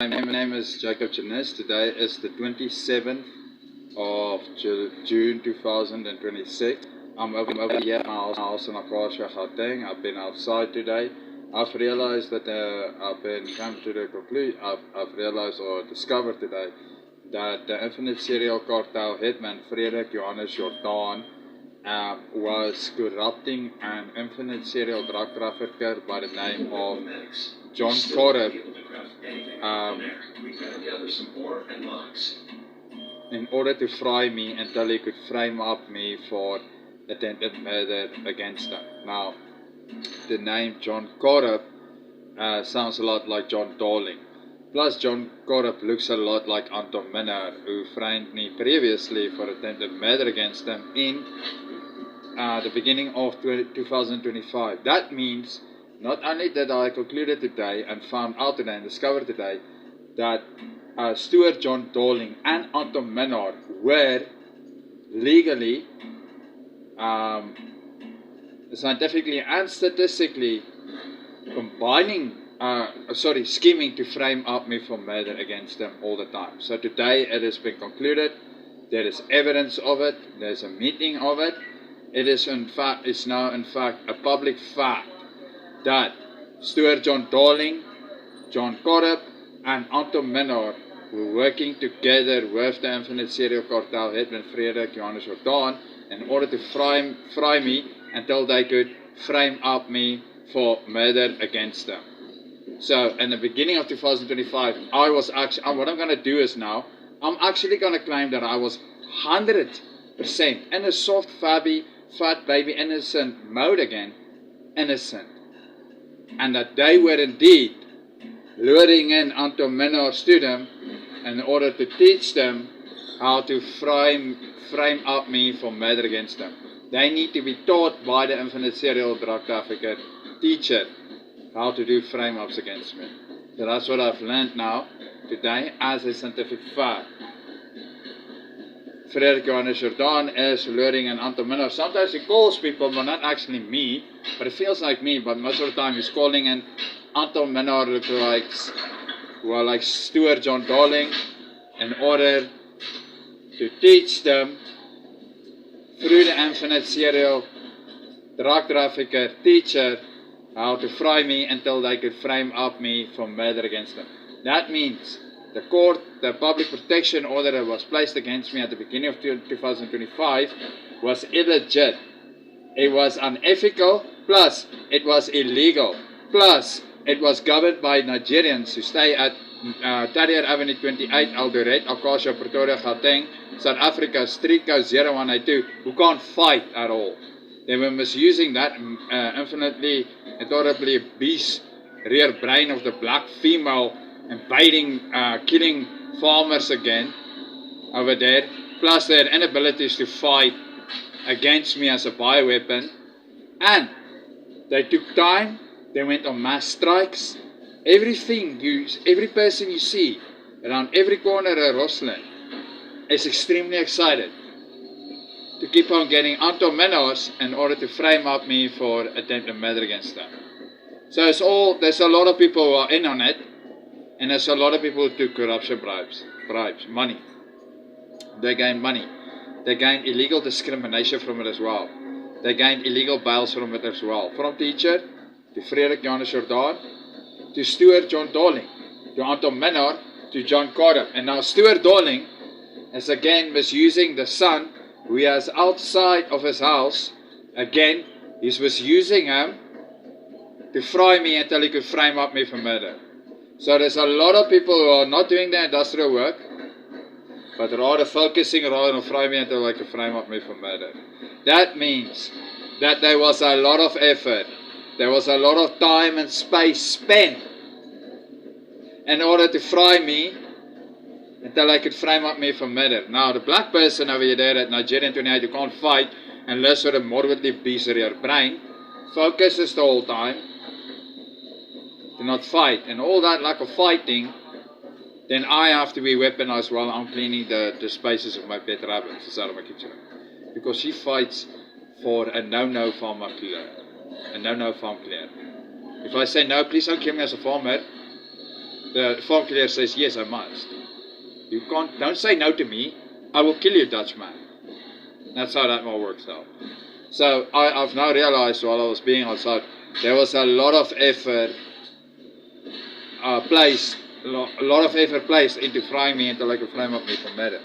My name is Jacob Chanis. Today is the 27th of June 2026. I'm over here at my house in Akasha, Gauteng. I've been outside today. I've realized that I've been come to the conclusion. I've realized or discovered today that the infinite serial cartel hitman Frederik Johannes Jordan was corrupting an infinite serial drug trafficker by the name of John Corrup in order to fry me until he could frame up me for attempted murder against him. Now, the name John Corrup sounds a lot like John Darling. Plus, John Corrup looks a lot like Anton Minnar, who framed me previously for attempted murder against him in the beginning of 2025. That means not only that I concluded today and found out today and discovered today that Stuart John Darling and Anton Minnar were legally, scientifically and statistically scheming to frame up me for murder against them all the time. So today it has been concluded. There is evidence of it. There's a meeting of it. It is now in fact a public fact that Stuart John Darling, John Corrup, and Anton Minnar were working together with the infinite serial cartel hitman Frederik Johannes Jordan in order to fry me until they could frame up me for murder against them. So in the beginning of 2025, what I'm going to do is now, I'm actually going to claim that I was 100% in a soft, fat baby innocent mode again, innocent. And that they were indeed luring in Anton Minnar to them in order to teach them how to frame up me for murder against them. They need to be taught by the infinite serial drug trafficker teacher how to do frame-ups against me. So that's what I've learned now, today, as a scientific fact. Frederik Johannes Jordan is luring in Anton Minnar. Sometimes he calls people, but not actually me, but it feels like me, but most of the time he's calling in Anton Minnar lookalikes, who are like Stuart John Darling, in order to teach them through the infinite serial drug trafficker teacher how to fry me until they could frame up me for murder against them. That means the public protection order that was placed against me at the beginning of 2025 was illegit. It was unethical, plus it was illegal, plus it was governed by Nigerians who stay at Tarrier Avenue 28, Eldoret, Akasha, Pretoria, Gauteng, South Africa, Street Code 0182, who can't fight at all. They were misusing that infinitely, adorably beast rear brain of the black female, invading, killing farmers again over there, plus their inabilities to fight against me as a bioweapon. And they took time, they went on mass strikes. Every person you see around every corner of Rosslyn is extremely excited to keep on getting Anton Minnars in order to frame up me for attempted murder against them. So there's a lot of people who are in on it, and there's a lot of people who took corruption bribes, money. They gained money. They gained illegal discrimination from it as well. They gained illegal bails from it as well. From teacher, to Frederik Johannes Jordan, to Stuart John Darling, to Anton Minnar, to John Corrup. And now Stuart Darling is again misusing the son who he has outside of his house. Again, he's misusing him to fry me until he could frame up me for murder. So there's a lot of people who are not doing the industrial work, but rather focusing on fry me until they could frame up me for murder. That means that there was a lot of effort, there was a lot of time and space spent in order to fry me until they could frame up me for murder. Now the black person over there at Nigerian 28 who can't fight unless with a morbidly beast rear brain focuses the whole time to not fight, and all that lack of fighting, then I have to be weaponized while I'm cleaning the spaces of my pet rabbits inside of my kitchen. Because she fights for a no farm clear. A no farm clear. If I say no, please don't kill me as a farmer, the Falkleer says, yes, I must. You can't, don't say no to me. I will kill you, Dutchman. That's how that all works out. So I've now realized while I was being outside, there was a lot of effort placed into frying me until I could frame up me for murder.